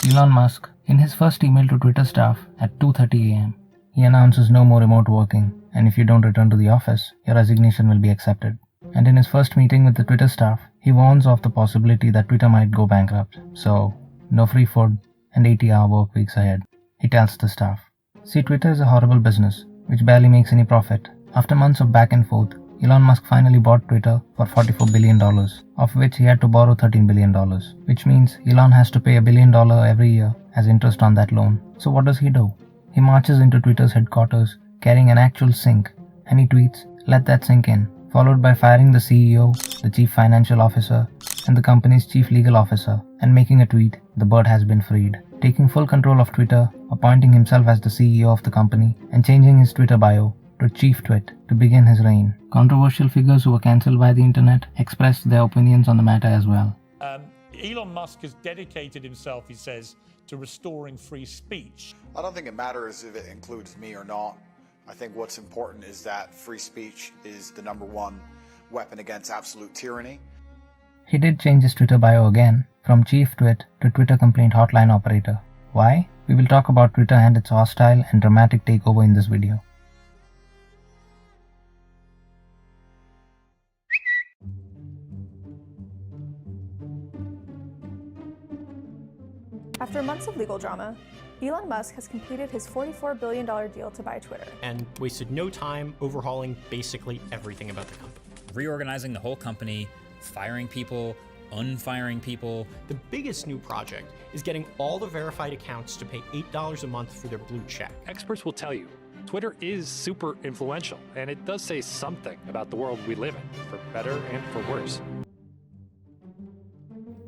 Elon Musk, in his first email to Twitter staff at 2:30 a.m., he announces no more remote working, and if you don't return to the office, your resignation will be accepted. And in his first meeting with the Twitter staff, he warns of the possibility that Twitter might go bankrupt. So, no free food and 80-hour work weeks ahead. He tells the staff, "See, Twitter is a horrible business, which barely makes any profit." After months of back and forth, Elon Musk finally bought Twitter for $44 billion, of which he had to borrow $13 billion, which means Elon has to pay $1 billion every year as interest on that loan. So what does he do? He marches into Twitter's headquarters carrying an actual sink, and he tweets, "Let that sink in," followed by firing the CEO, the chief financial officer, and the company's chief legal officer, and making a tweet, "The bird has been freed," taking full control of Twitter, appointing himself as the CEO of the company, and changing his Twitter bio to Chief Twit to begin his reign. Controversial figures who were cancelled by the internet expressed their opinions on the matter as well. Elon Musk has dedicated himself, he says, to restoring free speech. I don't think it matters if it includes me or not. I think what's important is that free speech is the number one weapon against absolute tyranny. He did change his Twitter bio again, from Chief Twit to Twitter Complaint Hotline Operator. Why? We will talk about Twitter and its hostile and dramatic takeover in this video. After months of legal drama, Elon Musk has completed his $44 billion deal to buy Twitter. And wasted no time overhauling basically everything about the company. Reorganizing the whole company, firing people, unfiring people. The biggest new project is getting all the verified accounts to pay $8 a month for their blue check. Experts will tell you, Twitter is super influential, and it does say something about the world we live in, for better and for worse.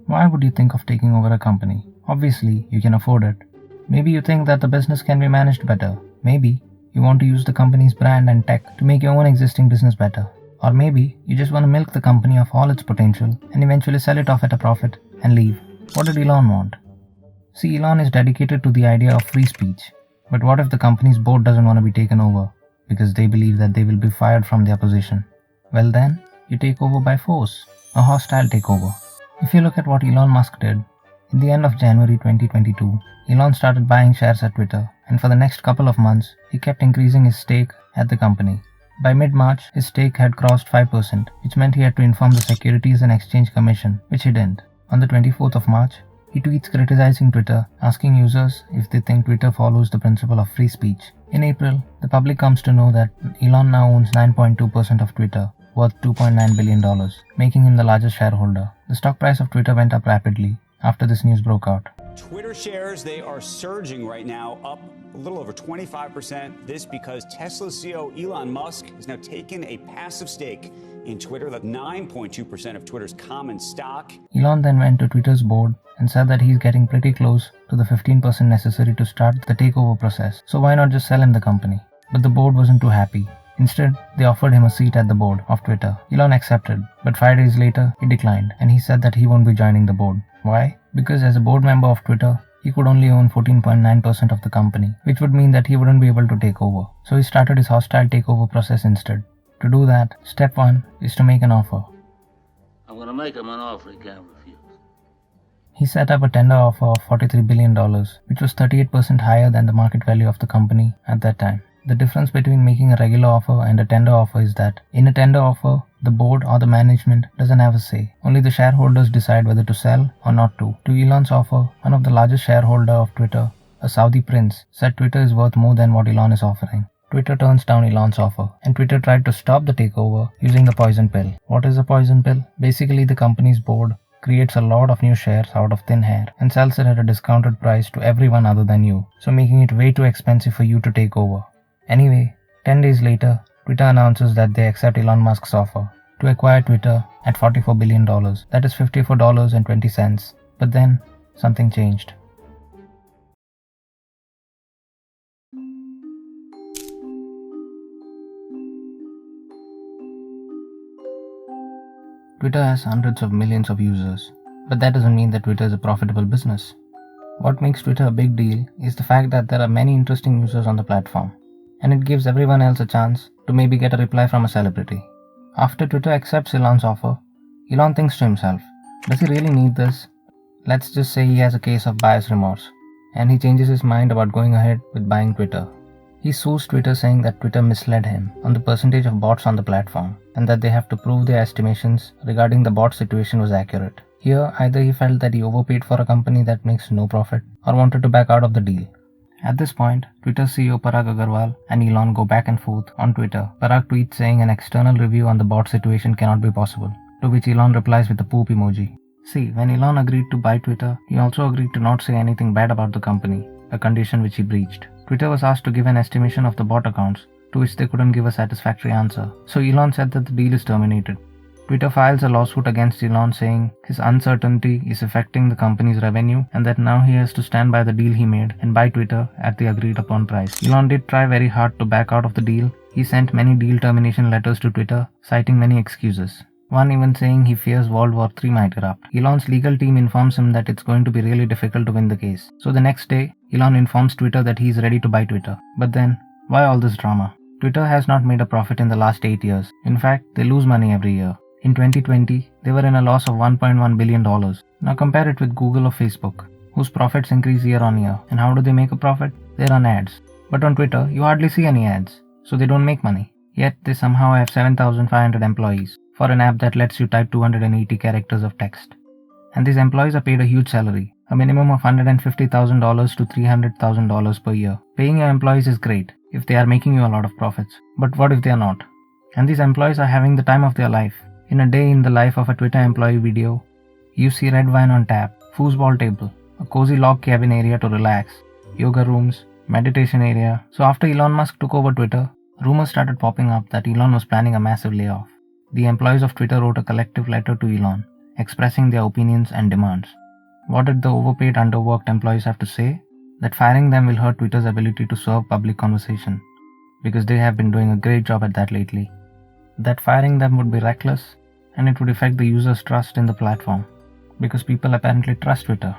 Why would you think of taking over a company? Obviously, you can afford it. Maybe you think that the business can be managed better. Maybe you want to use the company's brand and tech to make your own existing business better. Or maybe you just want to milk the company of all its potential and eventually sell it off at a profit and leave. What did Elon want? See, Elon is dedicated to the idea of free speech. But what if the company's board doesn't want to be taken over because they believe that they will be fired from their position? Well then, you take over by force, a hostile takeover. If you look at what Elon Musk did, in the end of January 2022, Elon started buying shares at Twitter, and for the next couple of months, he kept increasing his stake at the company. By mid-March, his stake had crossed 5%, which meant he had to inform the Securities and Exchange Commission, which he didn't. On the 24th of March, he tweets criticizing Twitter, asking users if they think Twitter follows the principle of free speech. In April, the public comes to know that Elon now owns 9.2% of Twitter, worth $2.9 billion, making him the largest shareholder. The stock price of Twitter went up rapidly after this news broke out. Twitter shares, they are surging right now, up a little over 25%. This because Tesla CEO Elon Musk has now taken a passive stake in Twitter, that's 9.2% of Twitter's common stock. Elon then went to Twitter's board and said that he's getting pretty close to the 15% necessary to start the takeover process, so why not just sell him the company? But the board wasn't too happy. Instead, they offered him a seat at the board of Twitter. Elon accepted, but 5 days later, he declined, and he said that he won't be joining the board. Why? Because as a board member of Twitter, he could only own 14.9% of the company, which would mean that he wouldn't be able to take over. So he started his hostile takeover process instead. To do that, step 1 is to make an offer. I'm going to make him an offer he can't refuse. He set up a tender offer of $43 billion, which was 38% higher than the market value of the company at that time. The difference between making a regular offer and a tender offer is that in a tender offer, the board or the management doesn't have a say. Only the shareholders decide whether to sell or not to. To Elon's offer, one of the largest shareholders of Twitter, a Saudi prince, said Twitter is worth more than what Elon is offering. Twitter turns down Elon's offer, and Twitter tried to stop the takeover using the poison pill. What is a poison pill? Basically, the company's board creates a lot of new shares out of thin air and sells it at a discounted price to everyone other than you, so making it way too expensive for you to take over. Anyway, 10 days later, Twitter announces that they accept Elon Musk's offer to acquire Twitter at $44 billion, that is $54.20. But then, something changed. Twitter has hundreds of millions of users, but that doesn't mean that Twitter is a profitable business. What makes Twitter a big deal is the fact that there are many interesting users on the platform, and it gives everyone else a chance to maybe get a reply from a celebrity. After Twitter accepts Elon's offer, Elon thinks to himself, does he really need this? Let's just say he has a case of buyer's remorse, and he changes his mind about going ahead with buying Twitter. He sues Twitter saying that Twitter misled him on the percentage of bots on the platform, and that they have to prove their estimations regarding the bot situation was accurate. Here, either he felt that he overpaid for a company that makes no profit, or wanted to back out of the deal. At this point, Twitter CEO Parag Agrawal and Elon go back and forth on Twitter. Parag tweets saying an external review on the bot situation cannot be possible, to which Elon replies with a poop emoji. See, when Elon agreed to buy Twitter, he also agreed to not say anything bad about the company, a condition which he breached. Twitter was asked to give an estimation of the bot accounts, to which they couldn't give a satisfactory answer, so Elon said that the deal is terminated. Twitter files a lawsuit against Elon saying his uncertainty is affecting the company's revenue and that now he has to stand by the deal he made and buy Twitter at the agreed upon price. Elon did try very hard to back out of the deal. He sent many deal termination letters to Twitter, citing many excuses. One even saying he fears World War III might erupt. Elon's legal team informs him that it's going to be really difficult to win the case. So the next day, Elon informs Twitter that he is ready to buy Twitter. But then, why all this drama? Twitter has not made a profit in the last 8 years. In fact, they lose money every year. In 2020, they were in a loss of $1.1 billion. Now compare it with Google or Facebook, whose profits increase year on year. And how do they make a profit? They run ads. But on Twitter, you hardly see any ads, so they don't make money. Yet they somehow have 7,500 employees for an app that lets you type 280 characters of text. And these employees are paid a huge salary, a minimum of $150,000 to $300,000 per year. Paying your employees is great if they are making you a lot of profits. But what if they are not? And these employees are having the time of their life. In a day in the life of a Twitter employee video, you see red wine on tap, foosball table, a cozy log cabin area to relax, yoga rooms, meditation area. So after Elon Musk took over Twitter, rumors started popping up that Elon was planning a massive layoff. The employees of Twitter wrote a collective letter to Elon, expressing their opinions and demands. What did the overpaid, underworked employees have to say? That firing them will hurt Twitter's ability to serve public conversation, because they have been doing a great job at that lately. That firing them would be reckless, and it would affect the users' trust in the platform, because people apparently trust Twitter.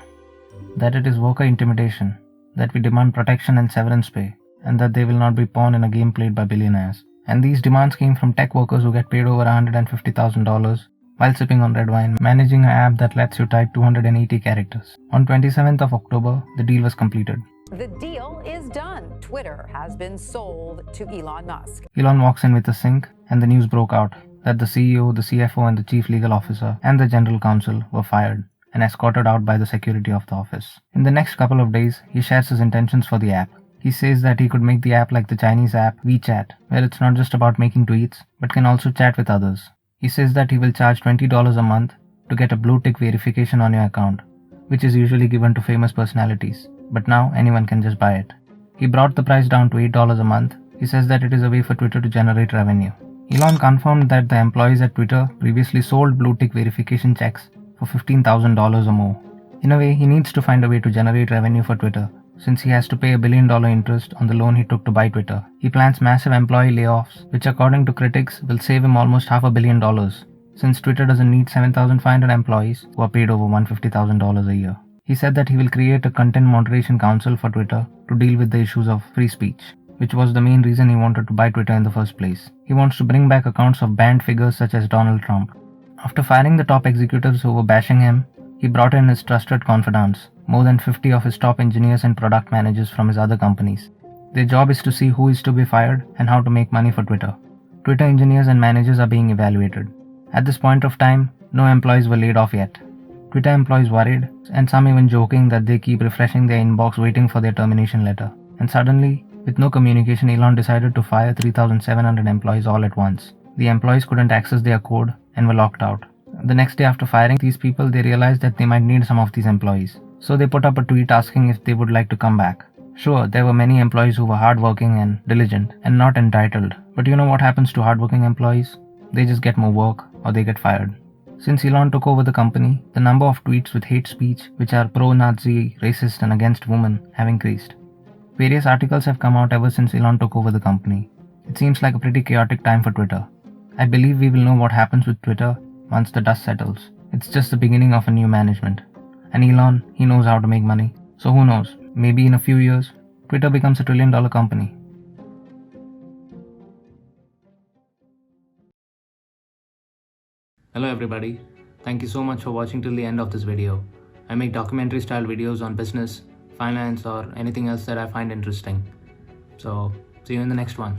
That it is worker intimidation, that we demand protection and severance pay, and that they will not be pawn in a game played by billionaires. And these demands came from tech workers who get paid over $150,000 while sipping on red wine, managing an app that lets you type 280 characters. On 27th of October, the deal was completed. The deal is done. Twitter has been sold to Elon Musk. Elon walks in with a sink, and the news broke out that the CEO, the CFO, and the chief legal officer and the general counsel were fired and escorted out by the security of the office. In the next couple of days, he shares his intentions for the app. He says that he could make the app like the Chinese app WeChat, where it's not just about making tweets, but can also chat with others. He says that he will charge $20 a month to get a blue tick verification on your account, which is usually given to famous personalities, but now anyone can just buy it. He brought the price down to $8 a month. He says that it is a way for Twitter to generate revenue. Elon confirmed that the employees at Twitter previously sold blue tick verification checks for $15,000 or more. In a way, he needs to find a way to generate revenue for Twitter, since he has to pay $1 billion interest on the loan he took to buy Twitter. He plans massive employee layoffs, which according to critics will save him almost $500 million, since Twitter doesn't need 7,500 employees who are paid over $150,000 a year. He said that he will create a content moderation council for Twitter to deal with the issues of free speech, which was the main reason he wanted to buy Twitter in the first place. He wants to bring back accounts of banned figures such as Donald Trump. After firing the top executives who were bashing him, he brought in his trusted confidants, more than 50 of his top engineers and product managers from his other companies. Their job is to see who is to be fired and how to make money for Twitter. Twitter engineers and managers are being evaluated. At this point of time, no employees were laid off yet. Twitter employees worried, and some even joking that they keep refreshing their inbox waiting for their termination letter. And suddenly, with no communication, Elon decided to fire 3,700 employees all at once. The employees couldn't access their code and were locked out. The next day after firing these people, they realized that they might need some of these employees. So they put up a tweet asking if they would like to come back. Sure, there were many employees who were hardworking and diligent and not entitled. But you know what happens to hardworking employees? They just get more work or they get fired. Since Elon took over the company, the number of tweets with hate speech, which are pro-Nazi, racist and against women, have increased. Various articles have come out ever since Elon took over the company. It seems like a pretty chaotic time for Twitter. I believe we will know what happens with Twitter once the dust settles. It's just the beginning of a new management. And Elon, he knows how to make money. So who knows, maybe in a few years, Twitter becomes a $1 trillion company. Hello everybody, thank you so much for watching till the end of this video. I make documentary style videos on business, finance, or anything else that I find interesting. So, see you in the next one.